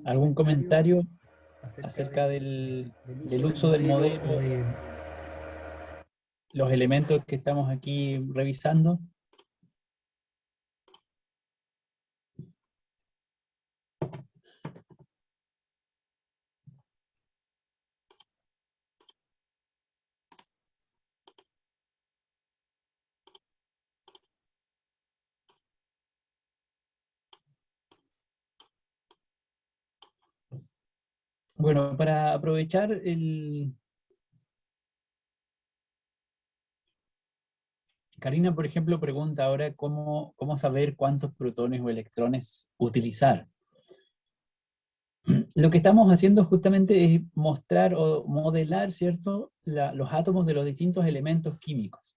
¿Algún comentario acerca del uso del modelo, los elementos que estamos aquí revisando? Bueno, para aprovechar Karina, por ejemplo, pregunta ahora cómo saber cuántos protones o electrones utilizar. Lo que estamos haciendo justamente es mostrar o modelar, ¿cierto?, los átomos de los distintos elementos químicos.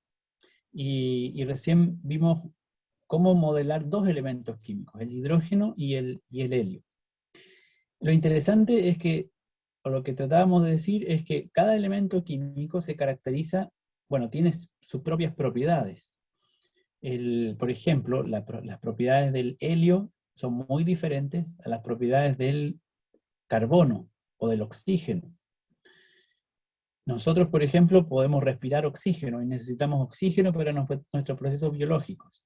Y recién vimos cómo modelar dos elementos químicos, el hidrógeno y el helio. Lo interesante es que, o lo que tratábamos de decir, es que cada elemento químico se caracteriza, bueno, tiene sus propias propiedades. Por ejemplo, las propiedades del helio son muy diferentes a las propiedades del carbono o del oxígeno. Nosotros, por ejemplo, podemos respirar oxígeno y necesitamos oxígeno para nuestros procesos biológicos.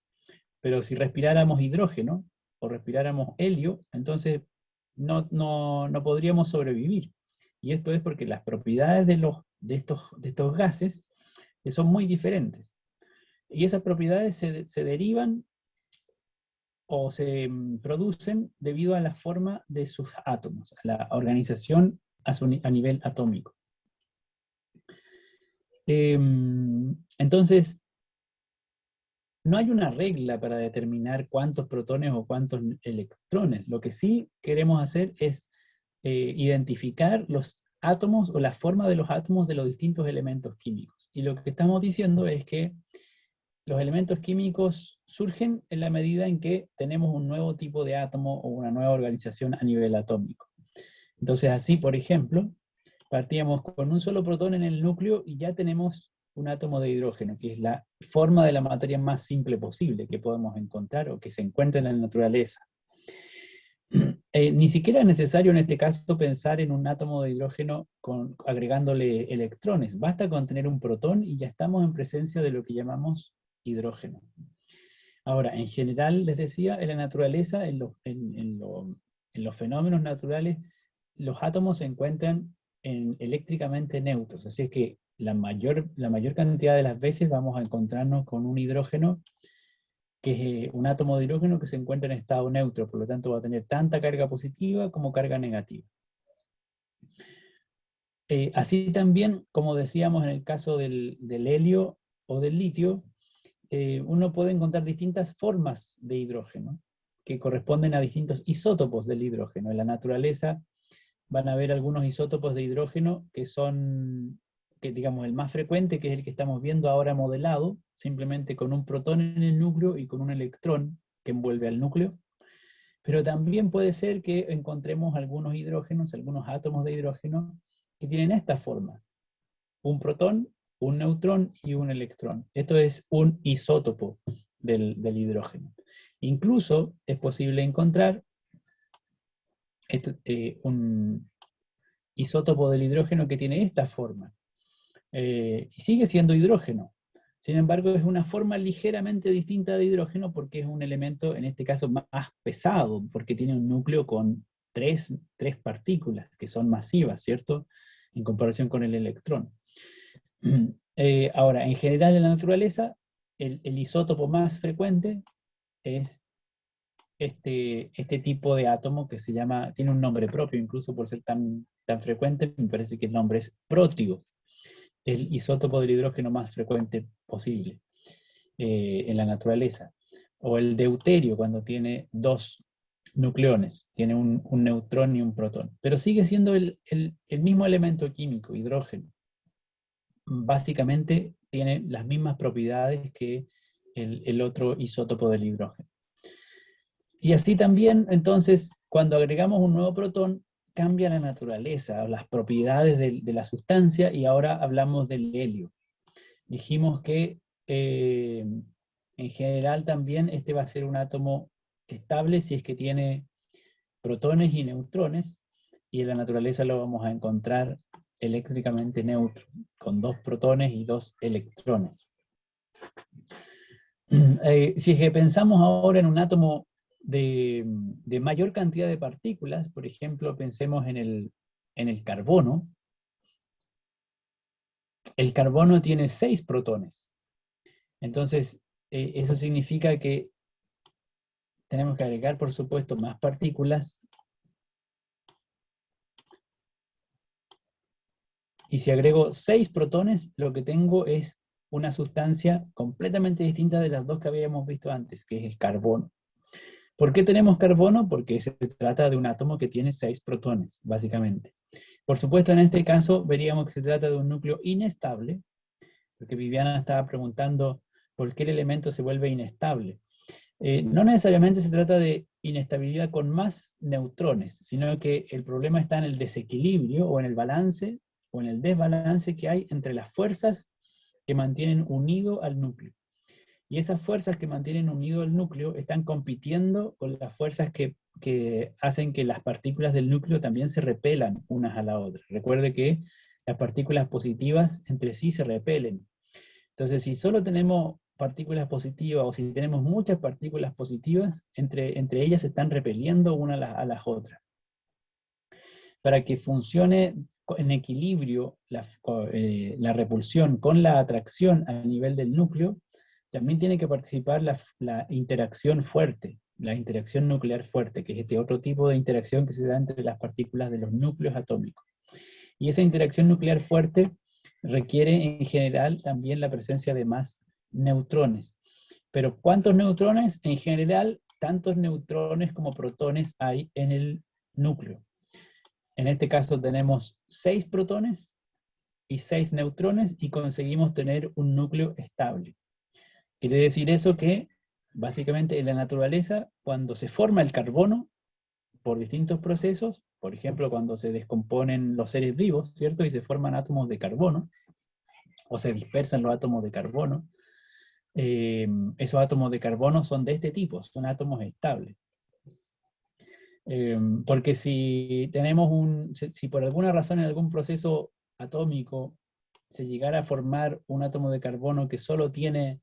Pero si respiráramos hidrógeno o respiráramos helio, entonces no podríamos sobrevivir. Y esto es porque las propiedades de estos gases son muy diferentes. Y esas propiedades se derivan o se producen debido a la forma de sus átomos, a la organización a nivel atómico. Entonces, no hay una regla para determinar cuántos protones o cuántos electrones. Lo que sí queremos hacer es identificar los átomos o la forma de los átomos de los distintos elementos químicos. Y lo que estamos diciendo es que los elementos químicos surgen en la medida en que tenemos un nuevo tipo de átomo o una nueva organización a nivel atómico. Entonces así, por ejemplo, partíamos con un solo protón en el núcleo y ya tenemos un átomo de hidrógeno, que es la forma de la materia más simple posible que podemos encontrar o que se encuentra en la naturaleza. Ni siquiera es necesario en este caso pensar en un átomo de hidrógeno agregándole electrones. Basta con tener un protón y ya estamos en presencia de lo que llamamos hidrógeno. Ahora, en general, les decía, en la naturaleza, en los fenómenos naturales, los átomos se encuentran eléctricamente neutros, así es que la mayor cantidad de las veces vamos a encontrarnos con un hidrógeno, que es un átomo de hidrógeno que se encuentra en estado neutro, por lo tanto va a tener tanta carga positiva como carga negativa. Así también, como decíamos en el caso del helio o del litio, uno puede encontrar distintas formas de hidrógeno que corresponden a distintos isótopos del hidrógeno. En la naturaleza van a haber algunos isótopos de hidrógeno que digamos el más frecuente, que es el que estamos viendo ahora modelado, simplemente con un protón en el núcleo y con un electrón que envuelve al núcleo. Pero también puede ser que encontremos algunos hidrógenos, algunos átomos de hidrógeno que tienen esta forma: un protón, un neutrón y un electrón. Esto es un isótopo del hidrógeno. Incluso es posible encontrar un isótopo del hidrógeno que tiene esta forma. Y sigue siendo hidrógeno. Sin embargo, es una forma ligeramente distinta de hidrógeno porque es un elemento, en este caso, más pesado, porque tiene un núcleo con tres partículas que son masivas, ¿cierto?, en comparación con el electrón. Ahora, en general en la naturaleza, el isótopo más frecuente es este tipo de átomo que se llama, tiene un nombre propio, incluso por ser tan frecuente, me parece que el nombre es protio, el isótopo del hidrógeno más frecuente posible en la naturaleza. O el deuterio, cuando tiene dos nucleones, tiene un neutrón y un protón. Pero sigue siendo el mismo elemento químico, hidrógeno. Básicamente tiene las mismas propiedades que el otro isótopo del hidrógeno. Y así también, entonces, cuando agregamos un nuevo protón, cambia la naturaleza, las propiedades de la sustancia, y ahora hablamos del helio. Dijimos que en general también este va a ser un átomo estable si es que tiene protones y neutrones, y en la naturaleza lo vamos a encontrar eléctricamente neutro, con 2 protones y 2 electrones. Si es que pensamos ahora en un átomo de mayor cantidad de partículas, por ejemplo, pensemos en el carbono. El carbono tiene 6 protones. Entonces, eso significa que tenemos que agregar, por supuesto, más partículas. Y si agrego 6 protones, lo que tengo es una sustancia completamente distinta de las 2 que habíamos visto antes, que es el carbono. ¿Por qué tenemos carbono? Porque se trata de un átomo que tiene 6 protones, básicamente. Por supuesto, en este caso, veríamos que se trata de un núcleo inestable, porque Viviana estaba preguntando por qué el elemento se vuelve inestable. No necesariamente se trata de inestabilidad con más neutrones, sino que el problema está en el desequilibrio, o en el balance, o en el desbalance que hay entre las fuerzas que mantienen unido al núcleo. Y esas fuerzas que mantienen unido al núcleo están compitiendo con las fuerzas que hacen que las partículas del núcleo también se repelan unas a la otra. Recuerde que las partículas positivas entre sí se repelen. Entonces, si solo tenemos partículas positivas, o si tenemos muchas partículas positivas, entre ellas se están repeliendo una a las otras. Para que funcione en equilibrio la repulsión con la atracción a nivel del núcleo, también tiene que participar la interacción fuerte, la interacción nuclear fuerte, que es este otro tipo de interacción que se da entre las partículas de los núcleos atómicos. Y esa interacción nuclear fuerte requiere en general también la presencia de más neutrones. Pero ¿cuántos neutrones? En general, tantos neutrones como protones hay en el núcleo. En este caso tenemos 6 protones y 6 neutrones y conseguimos tener un núcleo estable. Quiere decir eso que, básicamente, en la naturaleza, cuando se forma el carbono, por distintos procesos, por ejemplo, cuando se descomponen los seres vivos, ¿cierto? Y se forman átomos de carbono, o se dispersan los átomos de carbono, esos átomos de carbono son de este tipo, son átomos estables. Porque si si por alguna razón en algún proceso atómico se llegara a formar un átomo de carbono que solo tiene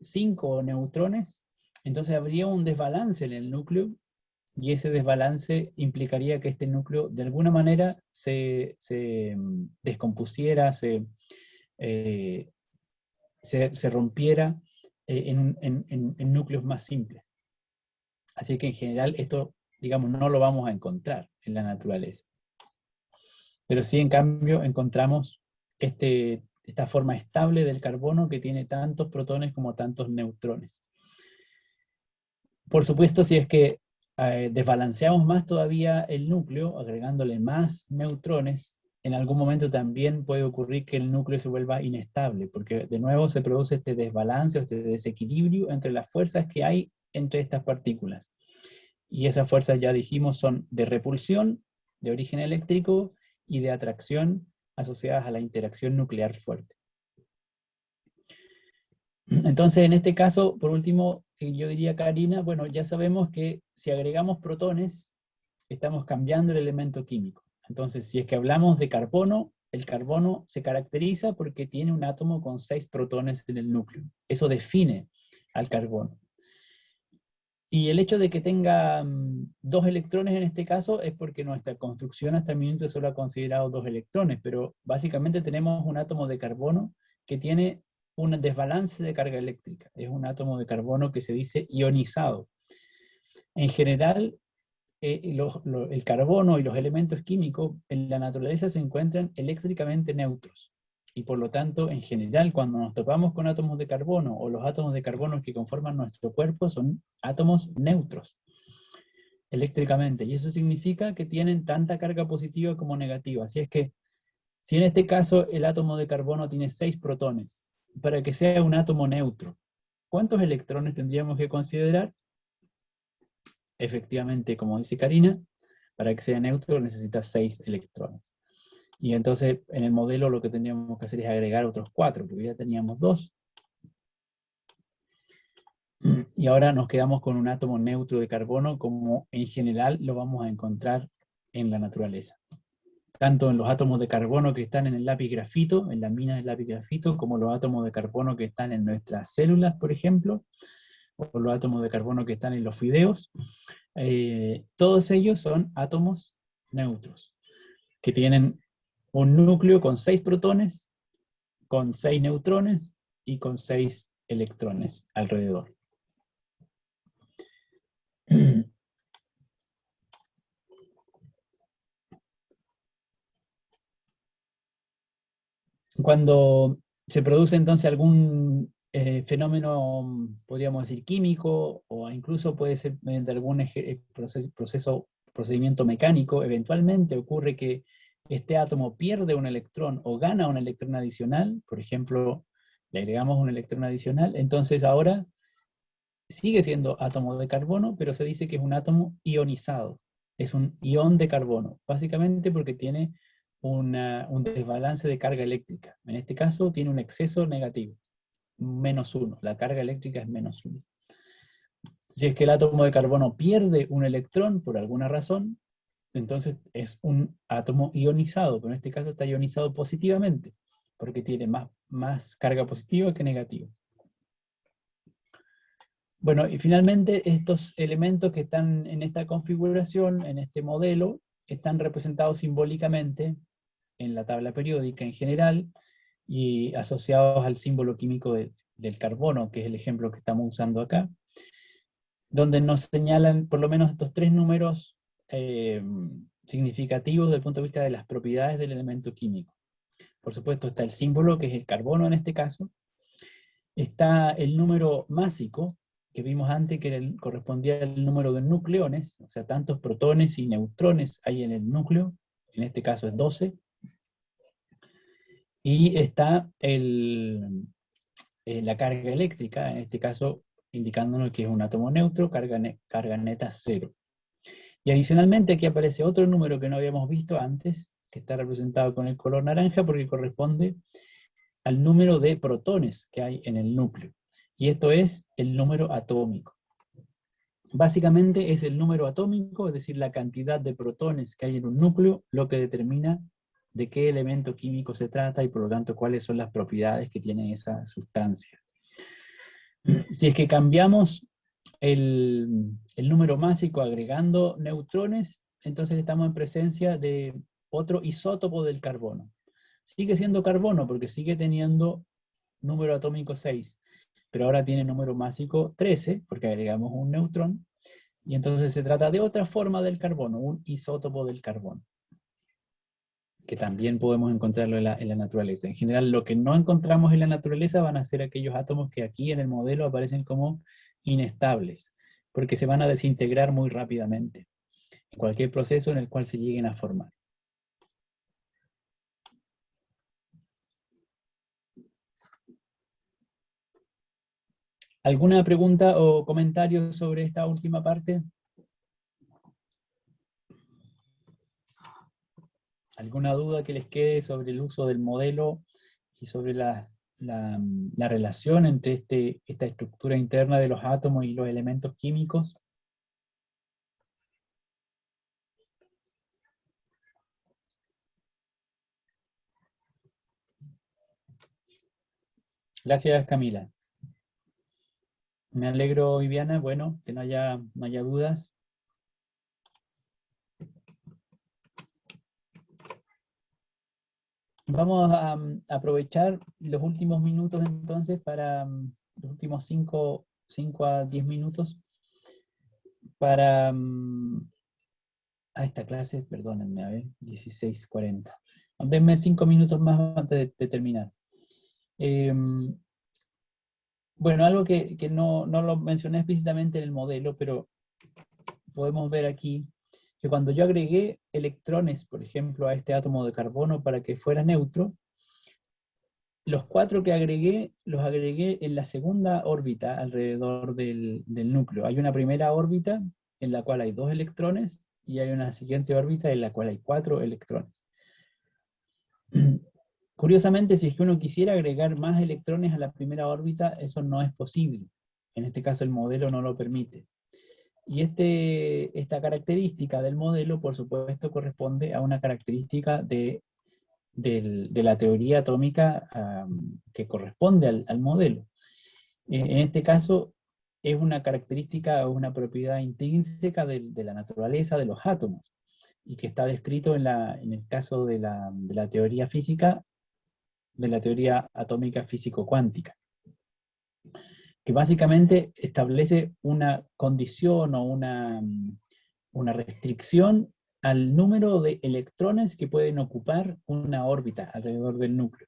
5 neutrones, entonces habría un desbalance en el núcleo, y ese desbalance implicaría que este núcleo de alguna manera se descompusiera, se rompiera en núcleos más simples. Así que en general esto, digamos, no lo vamos a encontrar en la naturaleza. Pero sí, en cambio, encontramos esta forma estable del carbono que tiene tantos protones como tantos neutrones. Por supuesto, si es que desbalanceamos más todavía el núcleo, agregándole más neutrones, en algún momento también puede ocurrir que el núcleo se vuelva inestable, porque de nuevo se produce este desbalance, este desequilibrio entre las fuerzas que hay entre estas partículas. Y esas fuerzas, ya dijimos, son de repulsión, de origen eléctrico, y de atracción asociadas a la interacción nuclear fuerte. Entonces, en este caso, por último, yo diría, Karina, bueno, ya sabemos que si agregamos protones, estamos cambiando el elemento químico. Entonces, si es que hablamos de carbono, el carbono se caracteriza porque tiene un átomo con 6 protones en el núcleo. Eso define al carbono. Y el hecho de que tenga 2 electrones en este caso es porque nuestra construcción hasta el momento solo ha considerado 2 electrones, pero básicamente tenemos un átomo de carbono que tiene un desbalance de carga eléctrica. Es un átomo de carbono que se dice ionizado. En general, el carbono y los elementos químicos en la naturaleza se encuentran eléctricamente neutros. Y por lo tanto, en general, cuando nos topamos con átomos de carbono, o los átomos de carbono que conforman nuestro cuerpo, son átomos neutros eléctricamente. Y eso significa que tienen tanta carga positiva como negativa. Así es que, si en este caso el átomo de carbono tiene 6 protones, para que sea un átomo neutro, ¿cuántos electrones tendríamos que considerar? Efectivamente, como dice Karina, para que sea neutro necesita 6 electrones. Y entonces en el modelo lo que tendríamos que hacer es agregar otros 4, porque ya teníamos 2. Y ahora nos quedamos con un átomo neutro de carbono, como en general lo vamos a encontrar en la naturaleza. Tanto en los átomos de carbono que están en el lápiz grafito, en la mina del lápiz grafito, como los átomos de carbono que están en nuestras células, por ejemplo, o los átomos de carbono que están en los fideos. Todos ellos son átomos neutros, que tienen un núcleo con 6 protones, con 6 neutrones y con 6 electrones alrededor. Cuando se produce entonces algún fenómeno, podríamos decir, químico, o incluso puede ser mediante algún procedimiento mecánico, eventualmente ocurre que este átomo pierde un electrón o gana un electrón adicional, por ejemplo, le agregamos un electrón adicional, entonces ahora sigue siendo átomo de carbono, pero se dice que es un átomo ionizado. Es un ion de carbono, básicamente porque tiene un desbalance de carga eléctrica. En este caso tiene un exceso negativo, -1. La carga eléctrica es -1. Si es que el átomo de carbono pierde un electrón por alguna razón, entonces es un átomo ionizado, pero en este caso está ionizado positivamente, porque tiene más carga positiva que negativa. Bueno, y finalmente estos elementos que están en esta configuración, en este modelo, están representados simbólicamente en la tabla periódica en general y asociados al símbolo químico del carbono, que es el ejemplo que estamos usando acá, donde nos señalan por lo menos estos 3 números significativos desde el punto de vista de las propiedades del elemento químico. Por supuesto está el símbolo, que es el carbono en este caso. Está el número másico, que vimos antes que correspondía al número de nucleones, o sea, tantos protones y neutrones hay en el núcleo, en este caso es 12. Y está la carga eléctrica, en este caso indicándonos que es un átomo neutro, carga neta 0. Y adicionalmente aquí aparece otro número que no habíamos visto antes, que está representado con el color naranja porque corresponde al número de protones que hay en el núcleo. Y esto es el número atómico. Básicamente es el número atómico, es decir, la cantidad de protones que hay en un núcleo, lo que determina de qué elemento químico se trata y por lo tanto cuáles son las propiedades que tiene esa sustancia. Si es que cambiamos el número másico agregando neutrones, entonces estamos en presencia de otro isótopo del carbono. Sigue siendo carbono porque sigue teniendo número atómico 6, pero ahora tiene número másico 13 porque agregamos un neutrón, y entonces se trata de otra forma del carbono, un isótopo del carbono, que también podemos encontrarlo en la naturaleza. En general, lo que no encontramos en la naturaleza van a ser aquellos átomos que aquí en el modelo aparecen como inestables, porque se van a desintegrar muy rápidamente, en cualquier proceso en el cual se lleguen a formar. ¿Alguna pregunta o comentario sobre esta última parte? ¿Alguna duda que les quede sobre el uso del modelo y sobre la relación entre esta estructura interna de los átomos y los elementos químicos? Gracias, Camila. Me alegro, Viviana, bueno, que no haya dudas. Vamos a aprovechar los últimos minutos entonces para, los últimos 5 a 10 minutos para, a esta clase, perdónenme, a ver, 16:40. Denme 5 minutos más antes de terminar. Bueno, algo que no lo mencioné explícitamente en el modelo, pero podemos ver aquí que cuando yo agregué electrones, por ejemplo, a este átomo de carbono para que fuera neutro, los 4 que agregué, los agregué en la segunda órbita alrededor del núcleo. Hay una primera órbita en la cual hay 2 electrones y hay una siguiente órbita en la cual hay 4 electrones. Curiosamente, si es que uno quisiera agregar más electrones a la primera órbita, eso no es posible. En este caso el modelo no lo permite. Y esta característica del modelo, por supuesto, corresponde a una característica de la teoría atómica que corresponde al modelo. En este caso, es una característica o una propiedad intrínseca de la naturaleza de los átomos, y que está descrito en el caso de la teoría física, de la teoría atómica físico-cuántica, que básicamente establece una condición o una restricción al número de electrones que pueden ocupar una órbita alrededor del núcleo.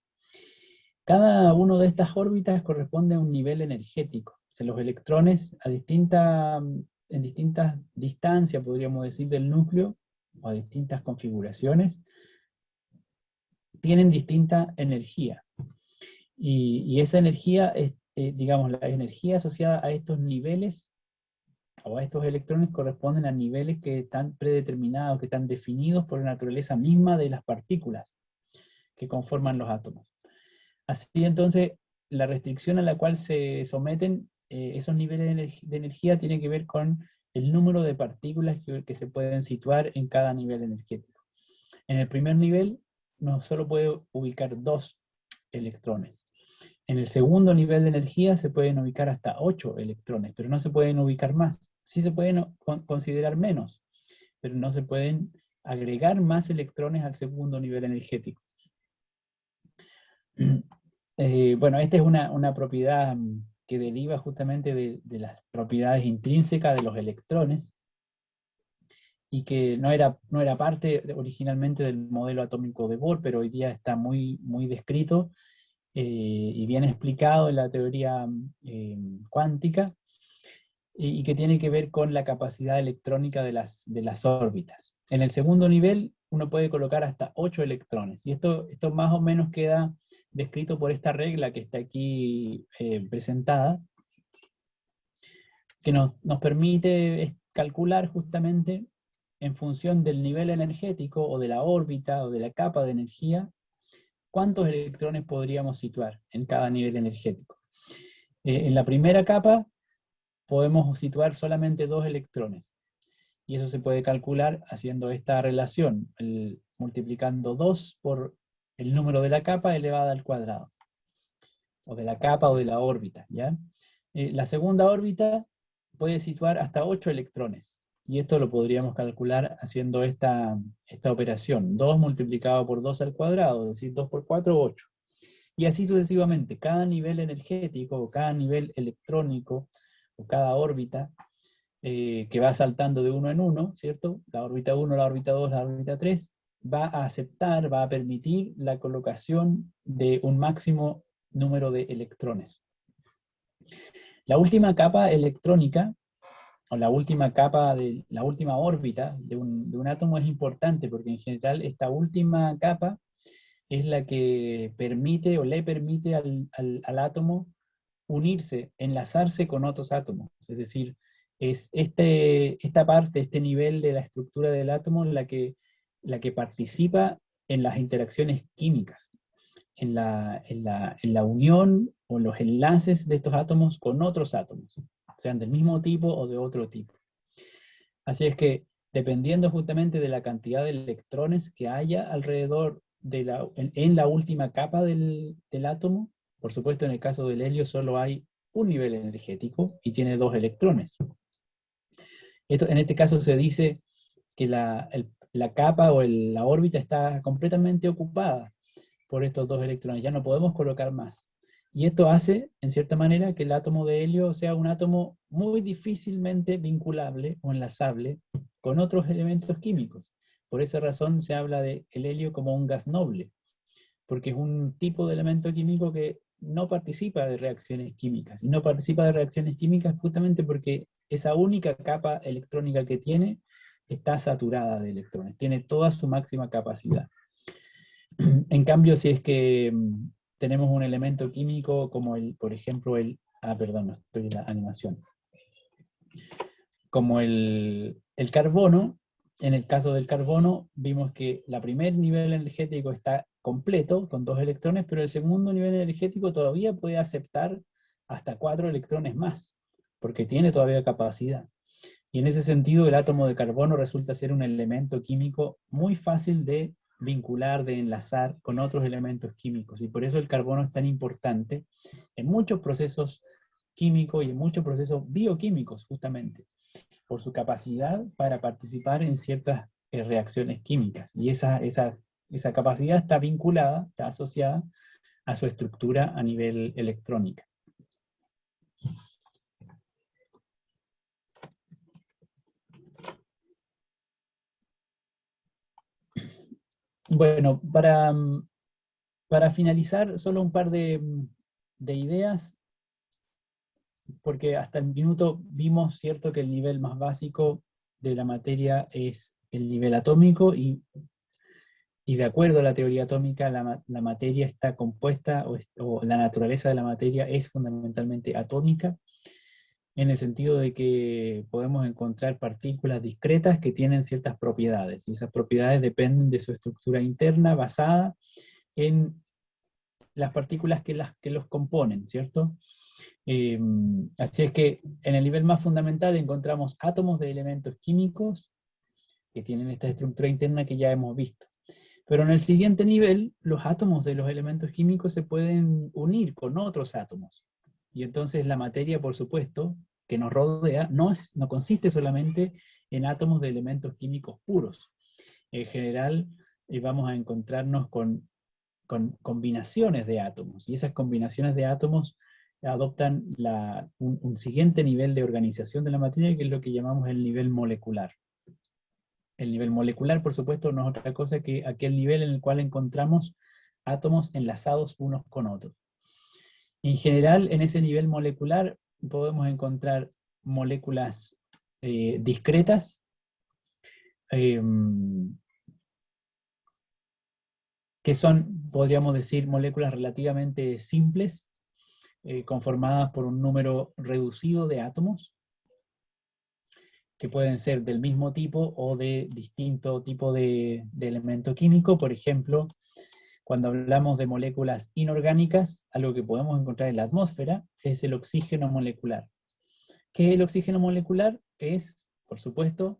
Cada una de estas órbitas corresponde a un nivel energético. O sea, los electrones en distintas distancias, podríamos decir, del núcleo, o a distintas configuraciones, tienen distinta energía. Y esa energía, digamos, la energía asociada a estos niveles, o a estos electrones, corresponden a niveles que están predeterminados, que están definidos por la naturaleza misma de las partículas que conforman los átomos. Así entonces, la restricción a la cual se someten esos niveles de energía tiene que ver con el número de partículas que se pueden situar en cada nivel energético. En el primer nivel, no solo puede ubicar 2 electrones. En el segundo nivel de energía se pueden ubicar hasta 8 electrones, pero no se pueden ubicar más. Sí se pueden considerar menos, pero no se pueden agregar más electrones al segundo nivel energético. Bueno, esta es una propiedad que deriva justamente de las propiedades intrínsecas de los electrones, y que no era parte originalmente del modelo atómico de Bohr, pero hoy día está muy, muy descrito y bien explicado en la teoría cuántica, y que tiene que ver con la capacidad electrónica de las órbitas. En el segundo nivel uno puede colocar hasta 8 electrones, y esto más o menos queda descrito por esta regla que está aquí presentada, que nos permite calcular justamente en función del nivel energético, o de la órbita, o de la capa de energía, cuántos electrones podríamos situar en cada nivel energético. En la primera capa podemos situar solamente 2 electrones, y eso se puede calcular haciendo esta relación, multiplicando 2 por el número de la capa elevada al cuadrado, o de la capa o de la órbita, ¿ya? La segunda órbita puede situar hasta 8 electrones, y esto lo podríamos calcular haciendo esta operación, 2 multiplicado por 2 al cuadrado, es decir, 2 por 4, 8. Y así sucesivamente, cada nivel energético, o cada nivel electrónico, o cada órbita, que va saltando de uno en uno, ¿cierto? La órbita 1, la órbita 2, la órbita 3, va a aceptar, va a permitir la colocación de un máximo número de electrones. La última capa electrónica, o la última capa de la última órbita de un átomo, es importante, porque en general esta última capa es la que permite, o le permite al átomo unirse, enlazarse con otros átomos. Es decir, es esta parte, este nivel de la estructura del átomo la que participa en las interacciones químicas, en la unión o los enlaces de estos átomos con otros átomos, sean del mismo tipo o de otro tipo. Así es que, dependiendo justamente de la cantidad de electrones que haya alrededor en la última capa del átomo, por supuesto en el caso del helio solo hay un nivel energético y tiene 2 electrones. En este caso se dice que la capa o la órbita está completamente ocupada por estos 2 electrones, ya no podemos colocar más. Y esto hace, en cierta manera, que el átomo de helio sea un átomo muy difícilmente vinculable o enlazable con otros elementos químicos. Por esa razón se habla del helio como un gas noble, porque es un tipo de elemento químico que no participa de reacciones químicas. Y no participa de reacciones químicas justamente porque esa única capa electrónica que tiene está saturada de electrones, tiene toda su máxima capacidad. En cambio, si es que tenemos un elemento químico como por ejemplo, perdón, no estoy en la animación. Como el carbono, en el caso del carbono, vimos que el primer nivel energético está completo, con 2 electrones, pero el segundo nivel energético todavía puede aceptar hasta 4 electrones más. porque tiene todavía capacidad. Y en ese sentido el átomo de carbono resulta ser un elemento químico muy fácil de vincular, de enlazar con otros elementos químicos. Y por eso el carbono es tan importante en muchos procesos químicos y en muchos procesos bioquímicos, justamente, por su capacidad para participar en ciertas reacciones químicas. Y esa capacidad está vinculada, está asociada a su estructura a nivel electrónica. Bueno, para finalizar, solo un par de ideas, porque hasta el minuto vimos, cierto, que el nivel más básico de la materia es el nivel atómico, y de acuerdo a la teoría atómica, la materia está compuesta, o la naturaleza de la materia es fundamentalmente atómica, en el sentido de que podemos encontrar partículas discretas que tienen ciertas propiedades, y esas propiedades dependen de su estructura interna basada en las partículas que los componen, ¿cierto? Así es que en el nivel más fundamental encontramos átomos de elementos químicos que tienen esta estructura interna que ya hemos visto. Pero en el siguiente nivel, los átomos de los elementos químicos se pueden unir con otros átomos. Y entonces la materia, por supuesto, que nos rodea, no consiste solamente en átomos de elementos químicos puros. En general, vamos a encontrarnos con combinaciones de átomos, y esas combinaciones de átomos adoptan un siguiente nivel de organización de la materia, que es lo que llamamos el nivel molecular. El nivel molecular, por supuesto, no es otra cosa que aquel nivel en el cual encontramos átomos enlazados unos con otros. En general, en ese nivel molecular podemos encontrar moléculas discretas, que son, podríamos decir, moléculas relativamente simples, conformadas por un número reducido de átomos, que pueden ser del mismo tipo o de distinto tipo de elemento químico. Por ejemplo, cuando hablamos de moléculas inorgánicas, algo que podemos encontrar en la atmósfera es el oxígeno molecular. ¿Qué es el oxígeno molecular? Es, por supuesto,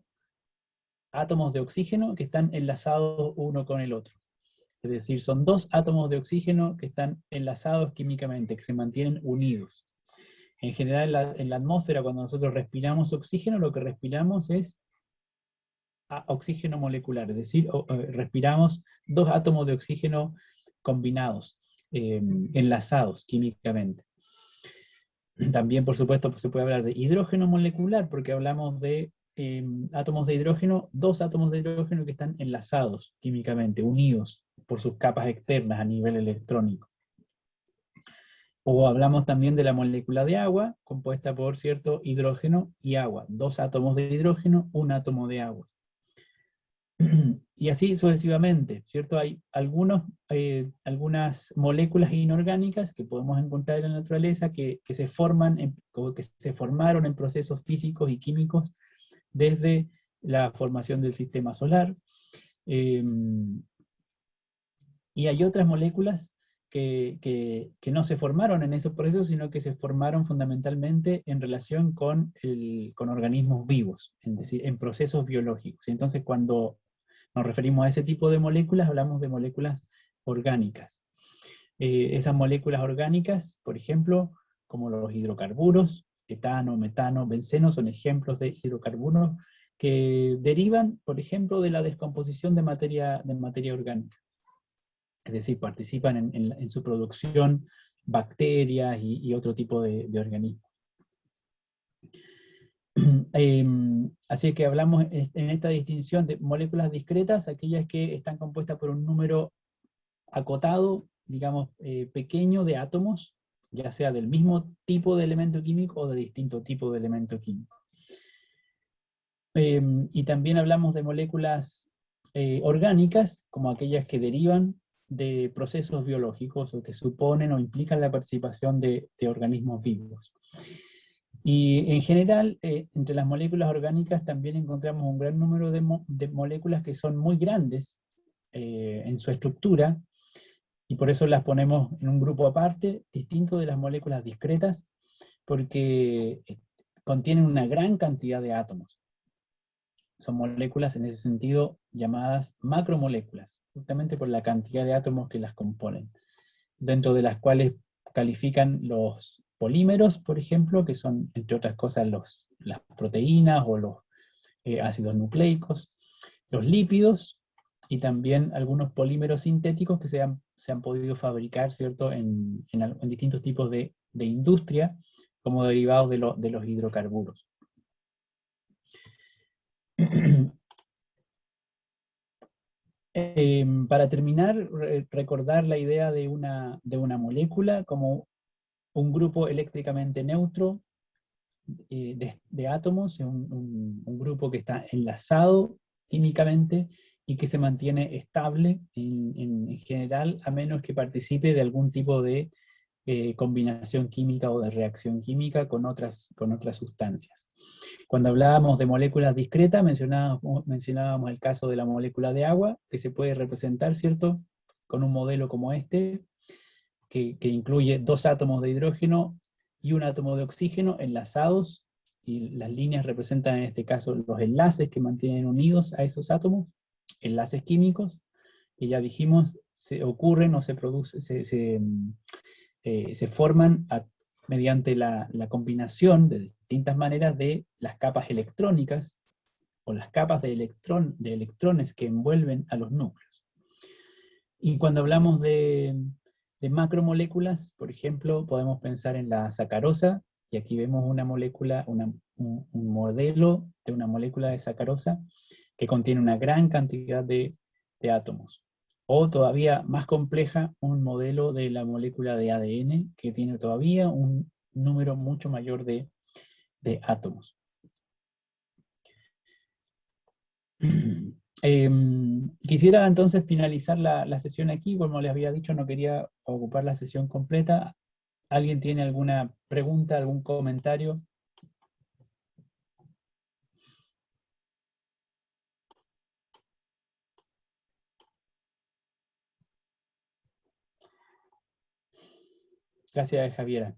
átomos de oxígeno que están enlazados uno con el otro. Es decir, son dos átomos de oxígeno que están enlazados químicamente, que se mantienen unidos. En general, en la atmósfera, cuando nosotros respiramos oxígeno, lo que respiramos es oxígeno molecular, es decir, respiramos dos átomos de oxígeno combinados, enlazados químicamente. También, por supuesto, se puede hablar de hidrógeno molecular, porque hablamos de átomos de hidrógeno, dos átomos de hidrógeno que están enlazados químicamente, unidos por sus capas externas a nivel electrónico. O hablamos también de la molécula de agua, compuesta por, cierto, hidrógeno y agua. Dos átomos de hidrógeno, un átomo de agua. Y así sucesivamente, ¿cierto? Hay algunas moléculas inorgánicas que podemos encontrar en la naturaleza que se formaron en procesos físicos y químicos desde la formación del sistema solar. Y hay otras moléculas que no se formaron en esos procesos, sino que se formaron fundamentalmente en relación con organismos vivos, es decir, en procesos biológicos. Y entonces, cuando nos referimos a ese tipo de moléculas, hablamos de moléculas orgánicas. Esas moléculas orgánicas, por ejemplo, como los hidrocarburos, etano, metano, benceno, son ejemplos de hidrocarburos que derivan, por ejemplo, de la descomposición de materia orgánica. Es decir, participan en su producción bacterias y otro tipo de organismos. Así que hablamos en esta distinción de moléculas discretas, aquellas que están compuestas por un número acotado, digamos, pequeño de átomos, ya sea del mismo tipo de elemento químico o de distinto tipo de elemento químico. Y también hablamos de moléculas orgánicas, como aquellas que derivan de procesos biológicos o que suponen o implican la participación de organismos vivos. Y en general, entre las moléculas orgánicas también encontramos un gran número de moléculas que son muy grandes en su estructura, y por eso las ponemos en un grupo aparte, distinto de las moléculas discretas, porque contienen una gran cantidad de átomos. Son moléculas en ese sentido llamadas macromoléculas, justamente por la cantidad de átomos que las componen, dentro de las cuales califican los polímeros, por ejemplo, que son, entre otras cosas, las proteínas o los ácidos nucleicos, los lípidos, y también algunos polímeros sintéticos que se han podido fabricar, ¿cierto?, en distintos tipos de industria, como derivados de los hidrocarburos. Para terminar, recordar la idea de una molécula como un grupo eléctricamente neutro de átomos, un grupo que está enlazado químicamente y que se mantiene estable en general, a menos que participe de algún tipo de combinación química o de reacción química con otras sustancias. Cuando hablábamos de moléculas discretas, mencionábamos el caso de la molécula de agua, que se puede representar, ¿cierto?, con un modelo como este, que incluye 2 átomos de hidrógeno y un átomo de oxígeno enlazados, y las líneas representan en este caso los enlaces que mantienen unidos a esos átomos, enlaces químicos, que ya dijimos, se ocurren o se producen, se forman mediante la combinación de distintas maneras de las capas electrónicas o las capas de electrones que envuelven a los núcleos. Y cuando hablamos de macromoléculas, por ejemplo, podemos pensar en la sacarosa, y aquí vemos una molécula, un modelo de una molécula de sacarosa que contiene una gran cantidad de átomos. O todavía más compleja, un modelo de la molécula de ADN que tiene todavía un número mucho mayor de átomos. Quisiera entonces finalizar la sesión aquí. Como les había dicho, no quería ocupar la sesión completa. ¿Alguien tiene alguna pregunta, algún comentario? Gracias, Javiera.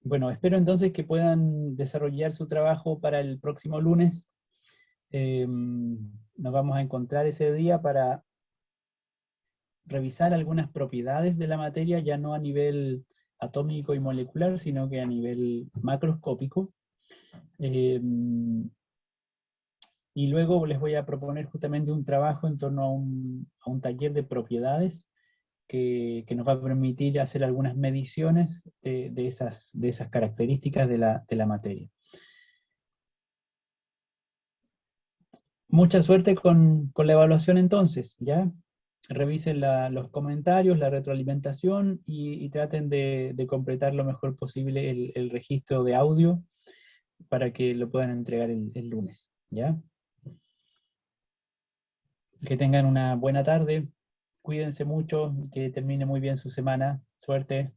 Bueno, espero entonces que puedan desarrollar su trabajo para el próximo lunes. Nos vamos a encontrar ese día para revisar algunas propiedades de la materia, ya no a nivel atómico y molecular, sino que a nivel macroscópico. Y luego les voy a proponer justamente un trabajo en torno a un taller de propiedades que nos va a permitir hacer algunas mediciones de esas características de la materia. Mucha suerte con la evaluación entonces, ¿ya? Revisen los comentarios, la retroalimentación y traten de completar lo mejor posible el registro de audio para que lo puedan entregar el lunes, ¿ya? Que tengan una buena tarde, cuídense mucho, que termine muy bien su semana, suerte.